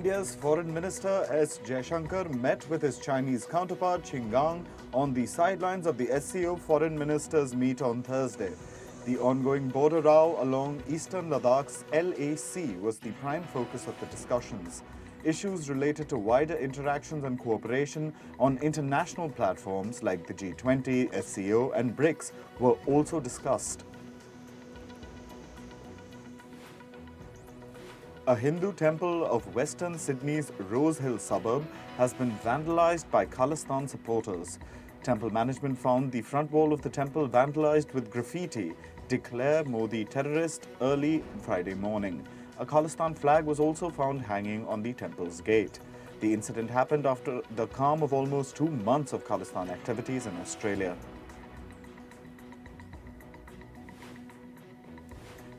India's Foreign Minister S. Jaishankar met with his Chinese counterpart Qin Gang on the sidelines of the SCO Foreign Ministers meet on Thursday. The ongoing border row along eastern Ladakh's LAC was the prime focus of the discussions. Issues related to wider interactions and cooperation on international platforms like the G20, SCO and BRICS were also discussed. A Hindu temple of Western Sydney's Rose Hill suburb has been vandalized by Khalistan supporters. Temple management found the front wall of the temple vandalized with graffiti, "Declare Modi terrorist," early Friday morning. A Khalistan flag was also found hanging on the temple's gate. The incident happened after the calm of almost 2 months of Khalistan activities in Australia.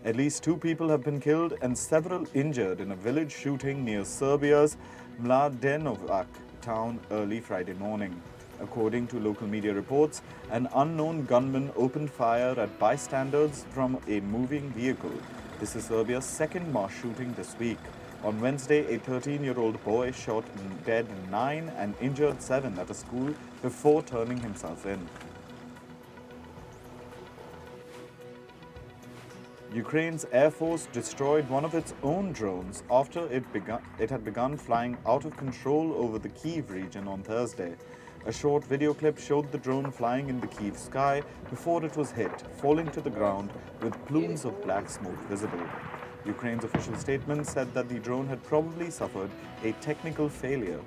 At least 2 people have been killed and several injured in a village shooting near Serbia's Mladenovac town early Friday morning. According to local media reports, an unknown gunman opened fire at bystanders from a moving vehicle. This is Serbia's second mass shooting this week. On Wednesday, a 13-year-old boy shot dead 9 and injured 7 at a school before turning himself in. Ukraine's Air Force destroyed one of its own drones after it had begun flying out of control over the Kyiv region on Thursday. A short video clip showed the drone flying in the Kyiv sky before it was hit, falling to the ground with plumes of black smoke visible. Ukraine's official statement said that the drone had probably suffered a technical failure.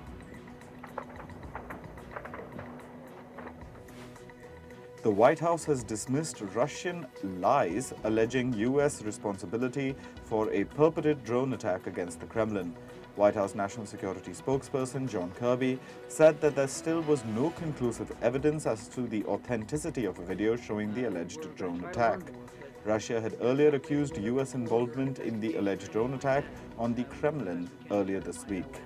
The White House has dismissed Russian lies alleging U.S. responsibility for a purported drone attack against the Kremlin. White House National Security spokesperson John Kirby said that there still was no conclusive evidence as to the authenticity of a video showing the alleged drone attack. Russia had earlier accused U.S. involvement in the alleged drone attack on the Kremlin earlier this week.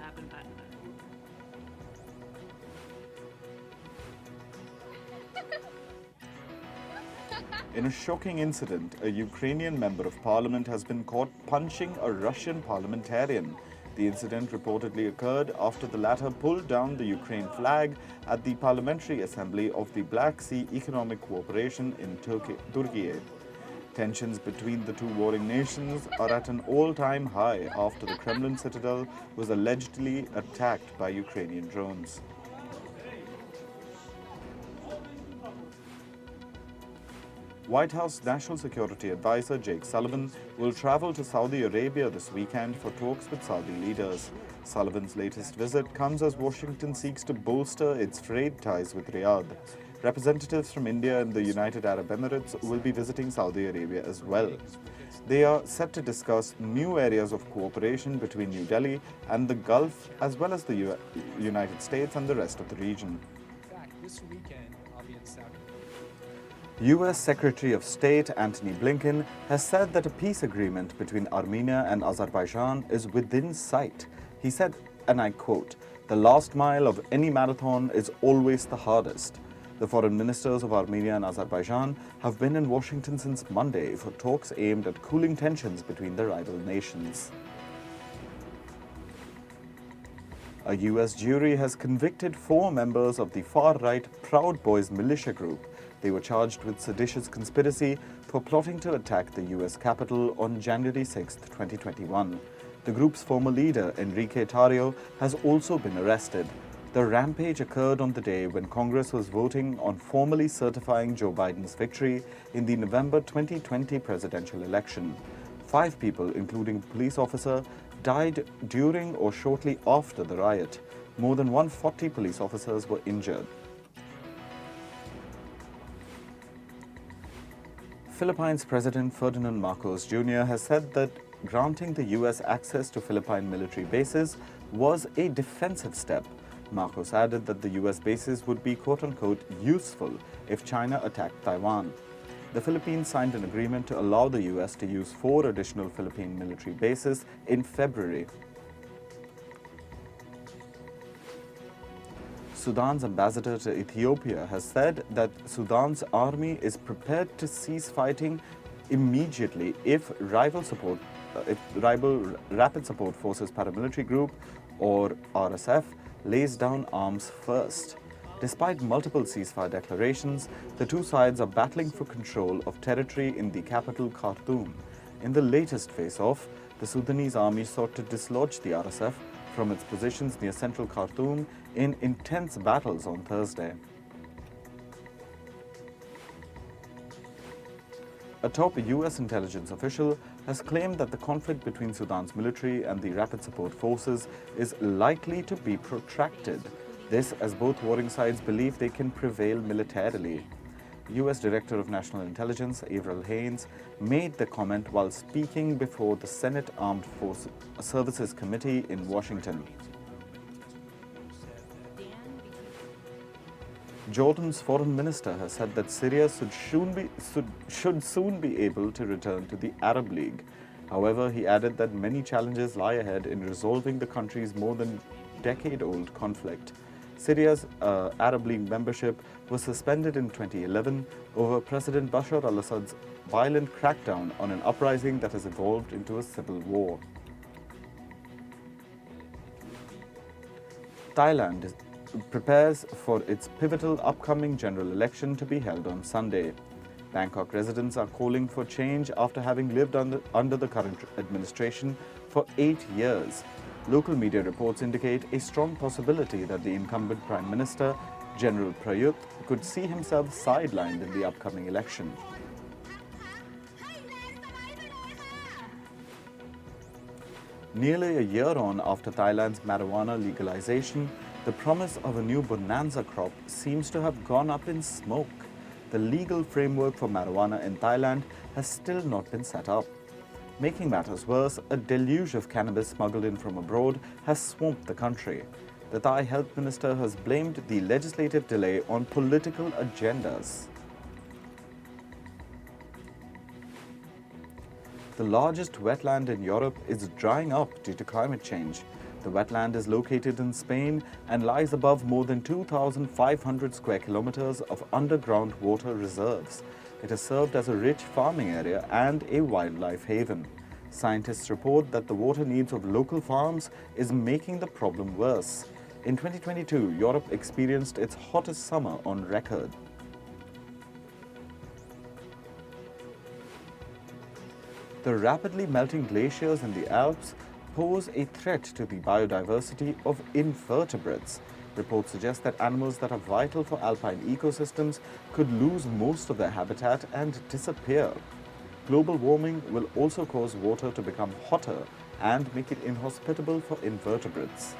In a shocking incident, a Ukrainian member of parliament has been caught punching a Russian parliamentarian. The incident reportedly occurred after the latter pulled down the Ukraine flag at the Parliamentary Assembly of the Black Sea Economic Cooperation in Turkey. Tensions between the 2 warring nations are at an all-time high after the Kremlin citadel was allegedly attacked by Ukrainian drones. White House National Security Advisor Jake Sullivan will travel to Saudi Arabia this weekend for talks with Saudi leaders. Sullivan's latest visit comes as Washington seeks to bolster its trade ties with Riyadh. Representatives from India and the United Arab Emirates will be visiting Saudi Arabia as well. They are set to discuss new areas of cooperation between New Delhi and the Gulf, as well as the United States and the rest of the region. This weekend, I'll be in Saudi. U.S. Secretary of State Antony Blinken has said that a peace agreement between Armenia and Azerbaijan is within sight. He said, and I quote, "The last mile of any marathon is always the hardest." The foreign ministers of Armenia and Azerbaijan have been in Washington since Monday for talks aimed at cooling tensions between the rival nations. A U.S. jury has convicted 4 members of the far-right Proud Boys militia group. They were charged with seditious conspiracy for plotting to attack the U.S. Capitol on January 6, 2021. The group's former leader, Enrique Tarrio, has also been arrested. The rampage occurred on the day when Congress was voting on formally certifying Joe Biden's victory in the November 2020 presidential election. 5 people, including a police officer, died during or shortly after the riot. More than 140 police officers were injured. Philippines President Ferdinand Marcos Jr. has said that granting the U.S. access to Philippine military bases was a defensive step. Marcos added that the U.S. bases would be quote-unquote useful if China attacked Taiwan. The Philippines signed an agreement to allow the U.S. to use 4 additional Philippine military bases in February. Sudan's ambassador to Ethiopia has said that Sudan's army is prepared to cease fighting immediately if rival Rapid Support Forces paramilitary group or RSF, lays down arms first. Despite multiple ceasefire declarations, the two sides are battling for control of territory in the capital Khartoum. In the latest face-off, the Sudanese army sought to dislodge the RSF from its positions near central Khartoum in intense battles on Thursday. A top U.S. intelligence official has claimed that the conflict between Sudan's military and the Rapid Support Forces is likely to be protracted. This as both warring sides believe they can prevail militarily. U.S. Director of National Intelligence Avril Haines made the comment while speaking before the Senate Armed Services Committee in Washington. Jordan's foreign minister has said that Syria should soon be able to return to the Arab League. However, he added that many challenges lie ahead in resolving the country's more than decade-old conflict. Syria's Arab League membership was suspended in 2011 over President Bashar al-Assad's violent crackdown on an uprising that has evolved into a civil war. Thailand prepares for its pivotal upcoming general election to be held on Sunday. Bangkok residents are calling for change after having lived under the current administration for 8 years. Local media reports indicate a strong possibility that the incumbent Prime Minister, General Prayut, could see himself sidelined in the upcoming election. Nearly a year on after Thailand's marijuana legalization, the promise of a new bonanza crop seems to have gone up in smoke. The legal framework for marijuana in Thailand has still not been set up. Making matters worse, a deluge of cannabis smuggled in from abroad has swamped the country. The Thai health minister has blamed the legislative delay on political agendas. The largest wetland in Europe is drying up due to climate change. The wetland is located in Spain and lies above more than 2,500 square kilometers of underground water reserves. It has served as a rich farming area and a wildlife haven. Scientists report that the water needs of local farms is making the problem worse. In 2022, Europe experienced its hottest summer on record. The rapidly melting glaciers in the Alps pose a threat to the biodiversity of invertebrates. Reports suggest that animals that are vital for alpine ecosystems could lose most of their habitat and disappear. Global warming will also cause water to become hotter and make it inhospitable for invertebrates.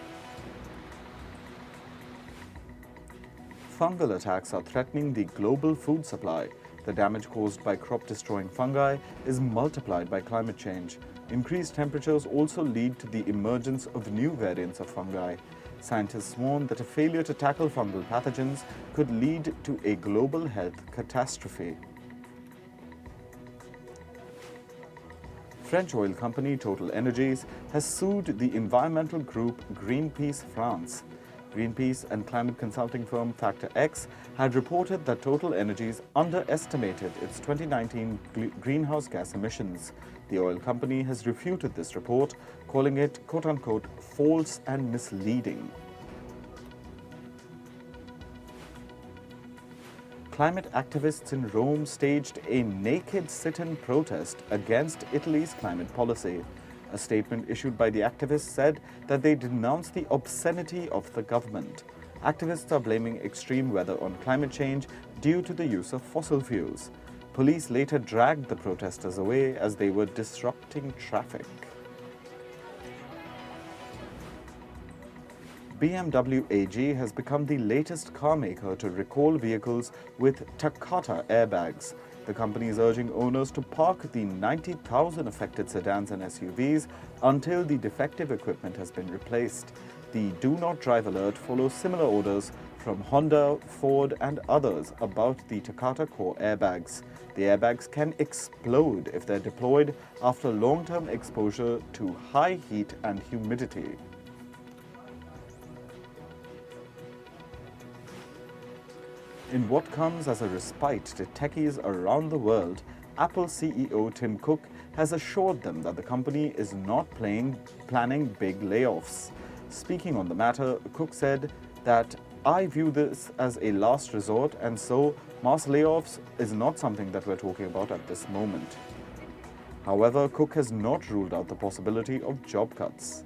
Fungal attacks are threatening the global food supply. The damage caused by crop-destroying fungi is multiplied by climate change. Increased temperatures also lead to the emergence of new variants of fungi. Scientists warn that a failure to tackle fungal pathogens could lead to a global health catastrophe. French oil company Total Energies has sued the environmental group Greenpeace France. Greenpeace and climate consulting firm Factor X had reported that Total Energies underestimated its 2019 greenhouse gas emissions. The oil company has refuted this report, calling it quote-unquote false and misleading. Climate activists in Rome staged a naked sit-in protest against Italy's climate policy. A statement issued by the activists said that they denounce the obscenity of the government. Activists are blaming extreme weather on climate change due to the use of fossil fuels. Police later dragged the protesters away as they were disrupting traffic. BMW AG has become the latest car maker to recall vehicles with Takata airbags. The company is urging owners to park the 90,000 affected sedans and SUVs until the defective equipment has been replaced. The Do Not Drive alert follows similar orders from Honda, Ford and others about the Takata core airbags. The airbags can explode if they're deployed after long-term exposure to high heat and humidity. In what comes as a respite to techies around the world, Apple CEO Tim Cook has assured them that the company is not planning big layoffs. Speaking on the matter, Cook said that I view this as a last resort, and so mass layoffs is not something that we're talking about at this moment. However, Cook has not ruled out the possibility of job cuts.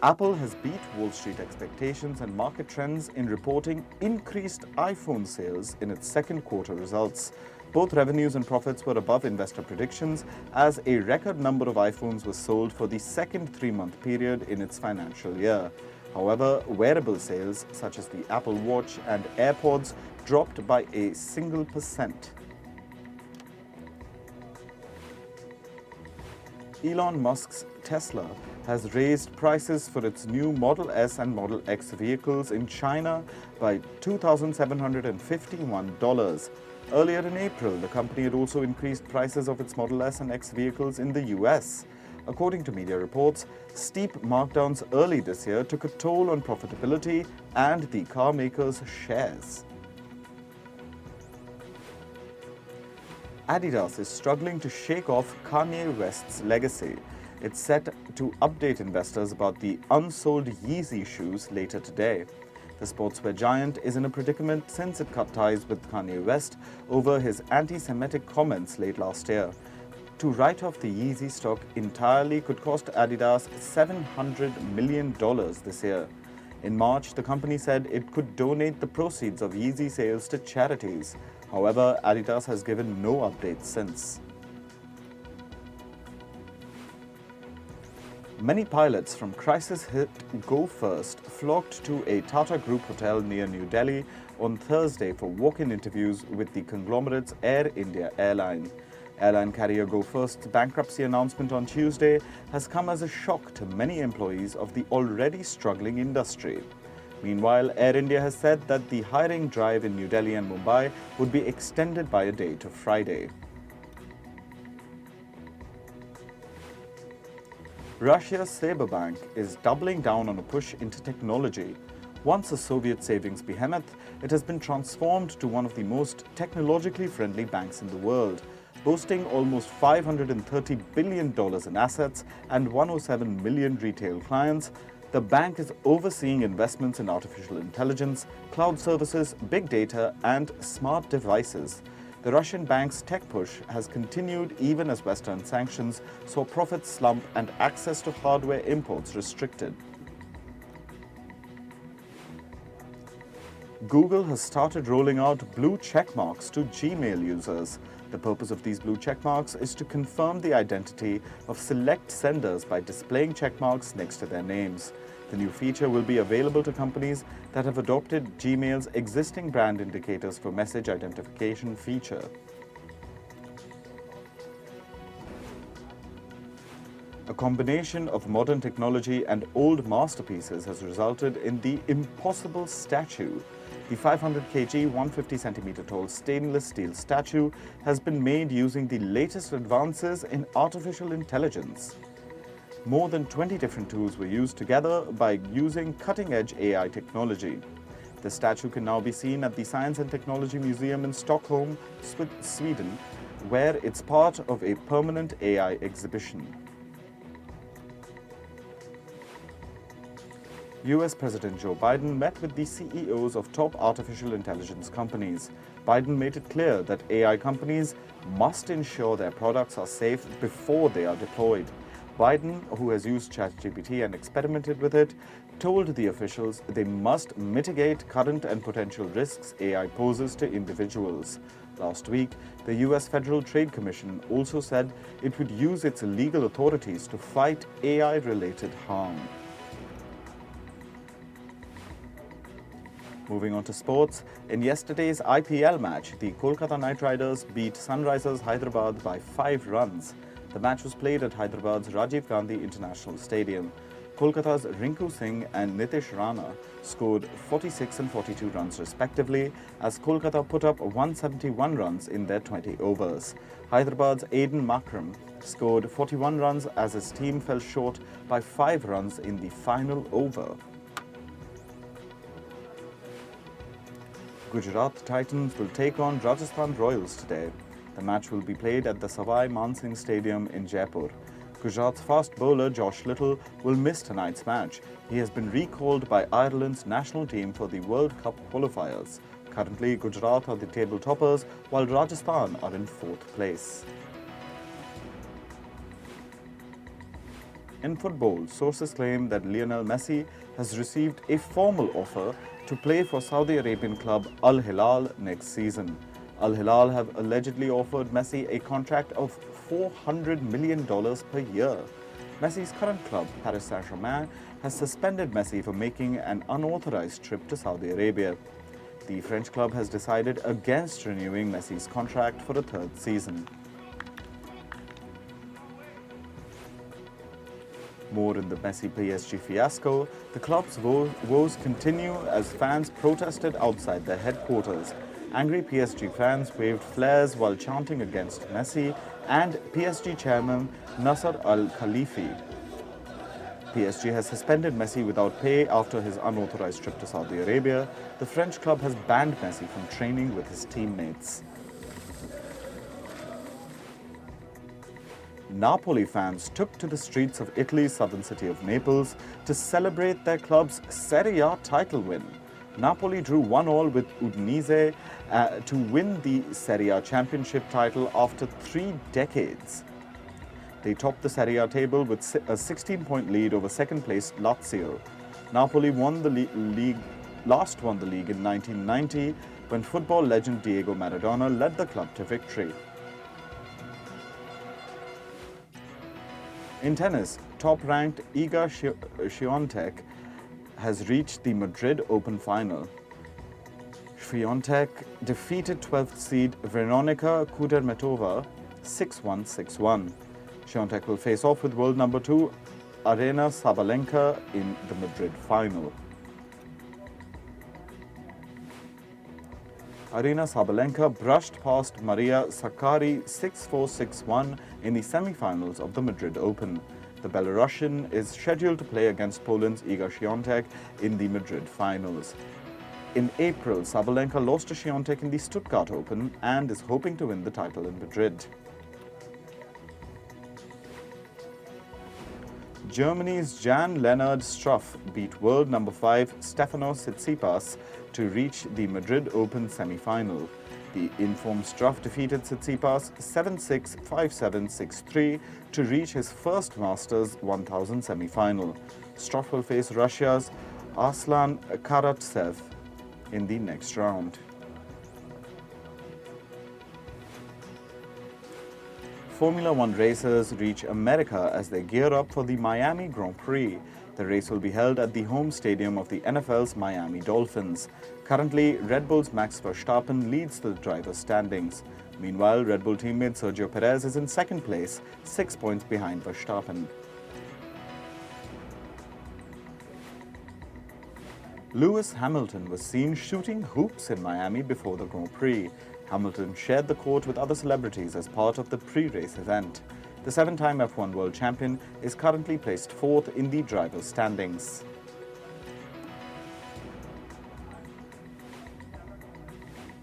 Apple has beat Wall Street expectations and market trends in reporting increased iPhone sales in its second quarter results. Both revenues and profits were above investor predictions, as a record number of iPhones was sold for the second three-month period in its financial year. However, wearable sales, such as the Apple Watch and AirPods, dropped by a single percent. Elon Musk's Tesla has raised prices for its new Model S and Model X vehicles in China by $2,751. Earlier in April, the company had also increased prices of its Model S and X vehicles in the U.S. According to media reports, steep markdowns early this year took a toll on profitability and the car makers' shares. Adidas is struggling to shake off Kanye West's legacy. It's set to update investors about the unsold Yeezy shoes later today. The sportswear giant is in a predicament since it cut ties with Kanye West over his anti-Semitic comments late last year. To write off the Yeezy stock entirely could cost Adidas $700 million this year. In March, the company said it could donate the proceeds of Yeezy sales to charities. However, Adidas has given no updates since. Many pilots from crisis-hit Go First flocked to a Tata Group hotel near New Delhi on Thursday for walk-in interviews with the conglomerate's Air India airline. Airline carrier Go First's bankruptcy announcement on Tuesday has come as a shock to many employees of the already struggling industry. Meanwhile, Air India has said that the hiring drive in New Delhi and Mumbai would be extended by a day to Friday. Russia's Cyberbank is doubling down on a push into technology. Once a Soviet savings behemoth, it has been transformed to one of the most technologically friendly banks in the world, boasting almost $530 billion in assets and 107 million retail clients. The bank is overseeing investments in artificial intelligence, cloud services, big data, and smart devices. The Russian bank's tech push has continued even as Western sanctions saw profits slump and access to hardware imports restricted. Google has started rolling out blue checkmarks to Gmail users. The purpose of these blue checkmarks is to confirm the identity of select senders by displaying checkmarks next to their names. The new feature will be available to companies that have adopted Gmail's existing brand indicators for message identification feature. A combination of modern technology and old masterpieces has resulted in the impossible statue. The 500 kg, 150 centimeter tall stainless steel statue has been made using the latest advances in artificial intelligence. More than 20 different tools were used together by using cutting-edge AI technology. The statue can now be seen at the Science and Technology Museum in Stockholm, Sweden, where it's part of a permanent AI exhibition. US President Joe Biden met with the CEOs of top artificial intelligence companies. Biden made it clear that AI companies must ensure their products are safe before they are deployed. Biden, who has used ChatGPT and experimented with it, told the officials they must mitigate current and potential risks AI poses to individuals. Last week, the US Federal Trade Commission also said it would use its legal authorities to fight AI-related harm. Moving on to sports, in yesterday's IPL match, the Kolkata Knight Riders beat Sunrisers Hyderabad by 5 runs. The match was played at Hyderabad's Rajiv Gandhi International Stadium. Kolkata's Rinku Singh and Nitish Rana scored 46 and 42 runs respectively, as Kolkata put up 171 runs in their 20 overs. Hyderabad's Aiden Makram scored 41 runs as his team fell short by 5 runs in the final over. Gujarat Titans will take on Rajasthan Royals today. The match will be played at the Savai Mansingh Stadium in Jaipur. Gujarat's fast bowler Josh Little will miss tonight's match. He has been recalled by Ireland's national team for the World Cup qualifiers. Currently, Gujarat are the table toppers, while Rajasthan are in 4th place. In football, sources claim that Lionel Messi has received a formal offer to play for Saudi Arabian club Al Hilal next season. Al Hilal have allegedly offered Messi a contract of $400 million per year. Messi's current club, Paris Saint-Germain, has suspended Messi for making an unauthorized trip to Saudi Arabia. The French club has decided against renewing Messi's contract for a 3rd season. More in the Messi PSG fiasco, the club's woes continue as fans protested outside their headquarters. Angry PSG fans waved flares while chanting against Messi and PSG chairman Nasser Al-Khalifi. PSG has suspended Messi without pay after his unauthorized trip to Saudi Arabia. The French club has banned Messi from training with his teammates. Napoli fans took to the streets of Italy's southern city of Naples to celebrate their club's Serie A title win. Napoli drew 1-1 with Udinese to win the Serie A championship title after 3 decades. They topped the Serie A table with a 16-point lead over second-placed Lazio. Napoli last won the league in 1990 when football legend Diego Maradona led the club to victory. In tennis, top-ranked Iga Swiatek has reached the Madrid Open final. Swiatek defeated 12th seed Veronika Kudermetova 6-1, 6-1. Swiatek will face off with world number 2 Aryna Sabalenka in the Madrid final. Aryna Sabalenka brushed past Maria Sakkari 6-4, 6-1 in the semi-finals of the Madrid Open. The Belarusian is scheduled to play against Poland's Iga Swiatek in the Madrid finals. In April, Sabalenka lost to Swiatek in the Stuttgart Open and is hoping to win the title in Madrid. Germany's Jan-Lennard Struff beat world number 5 Stefanos Tsitsipas to reach the Madrid Open semi-final. The informed Struff defeated Tsitsipas 7-6, 5-7, 6-3 to reach his first Masters 1000 semi-final. Struff will face Russia's Aslan Karatsev in the next round. Formula One racers reach America as they gear up for the Miami Grand Prix. The race will be held at the home stadium of the NFL's Miami Dolphins. Currently, Red Bull's Max Verstappen leads the driver's standings. Meanwhile, Red Bull teammate Sergio Perez is in 2nd place, 6 points behind Verstappen. Lewis Hamilton was seen shooting hoops in Miami before the Grand Prix. Hamilton shared the court with other celebrities as part of the pre-race event. The 7-time F1 world champion is currently placed 4th in the driver's standings.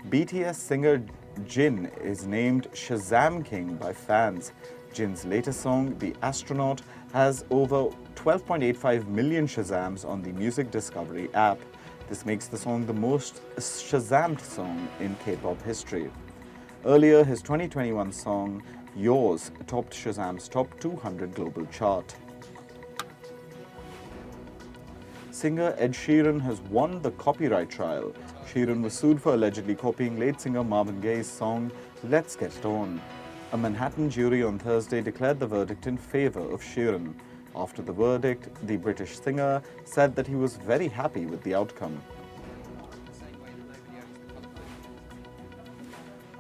BTS singer Jin is named Shazam King by fans. Jin's latest song, The Astronaut, has over 12.85 million Shazams on the music discovery app. This makes the song the most Shazammed song in K-pop history. Earlier, his 2021 song, Yours, topped Shazam's top 200 global chart. Singer Ed Sheeran has won the copyright trial. Sheeran was sued for allegedly copying late singer Marvin Gaye's song, Let's Get It On. A Manhattan jury on Thursday declared the verdict in favor of Sheeran. After the verdict, the British singer said that he was very happy with the outcome.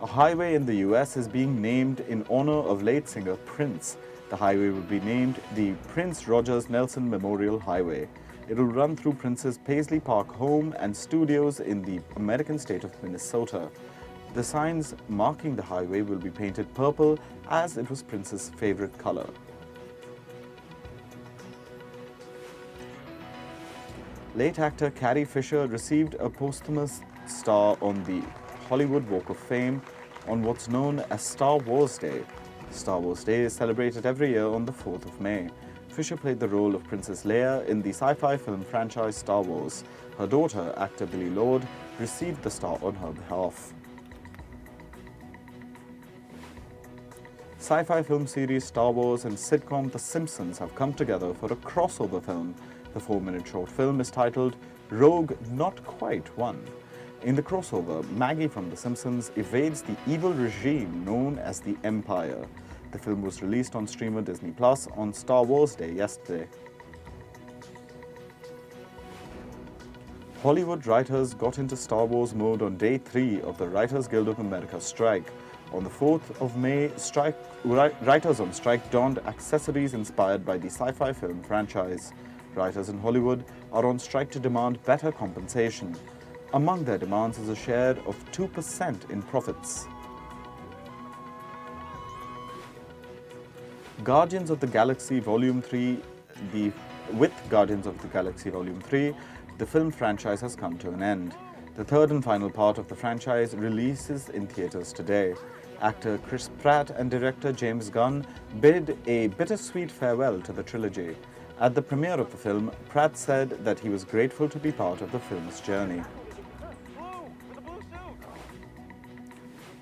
A highway in the U.S. is being named in honor of late singer Prince. The highway will be named the Prince Rogers Nelson Memorial Highway. It will run through Prince's Paisley Park home and studios in the American state of Minnesota. The signs marking the highway will be painted purple, as it was Prince's favorite color. Late actor Carrie Fisher received a posthumous star on the Hollywood Walk of Fame on what's known as Star Wars Day. Star Wars Day is celebrated every year on the 4th of May. Fisher played the role of Princess Leia in the sci-fi film franchise Star Wars. Her daughter, actor Billie Lourd, received the star on her behalf. Sci-fi film series Star Wars and sitcom The Simpsons have come together for a crossover film. The 4-minute short film is titled Rogue Not Quite One. In the crossover, Maggie from The Simpsons evades the evil regime known as the Empire. The film was released on streamer Disney Plus on Star Wars Day yesterday. Hollywood writers got into Star Wars mode on day 3 of the Writers Guild of America strike. On the 4th of May, writers on strike donned accessories inspired by the sci-fi film franchise. Writers in Hollywood are on strike to demand better compensation. Among their demands is a share of 2% in profits. Guardians of the Galaxy Volume 3, with Guardians of the Galaxy Volume 3, the film franchise has come to an end. The third and final part of the franchise releases in theaters today. Actor Chris Pratt and director James Gunn bid a bittersweet farewell to the trilogy. At the premiere of the film, Pratt said that he was grateful to be part of the film's journey.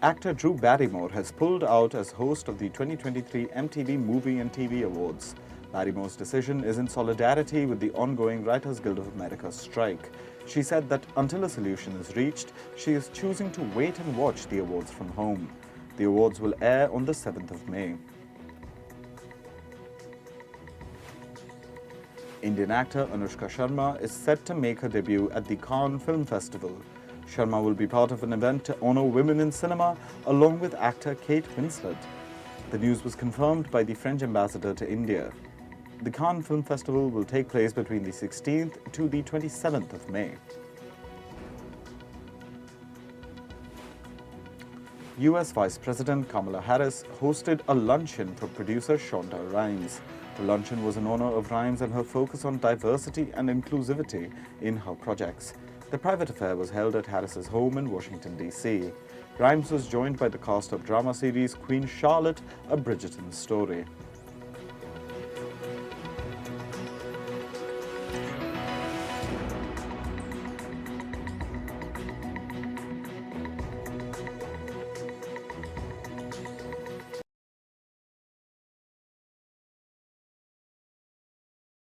Actor Drew Barrymore has pulled out as host of the 2023 MTV Movie and TV Awards. Barrymore's decision is in solidarity with the ongoing Writers Guild of America strike. She said that until a solution is reached, she is choosing to wait and watch the awards from home. The awards will air on the 7th of May. Indian actor Anushka Sharma is set to make her debut at the Cannes Film Festival. Sharma will be part of an event to honor women in cinema, along with actor Kate Winslet. The news was confirmed by the French ambassador to India. The Cannes Film Festival will take place between the 16th to the 27th of May. U.S. Vice President Kamala Harris hosted a luncheon for producer Shonda Rhimes. The luncheon was in honor of Rhimes and her focus on diversity and inclusivity in her projects. The private affair was held at Harris's home in Washington, D.C. Rhimes was joined by the cast of drama series Queen Charlotte, A Bridgerton Story.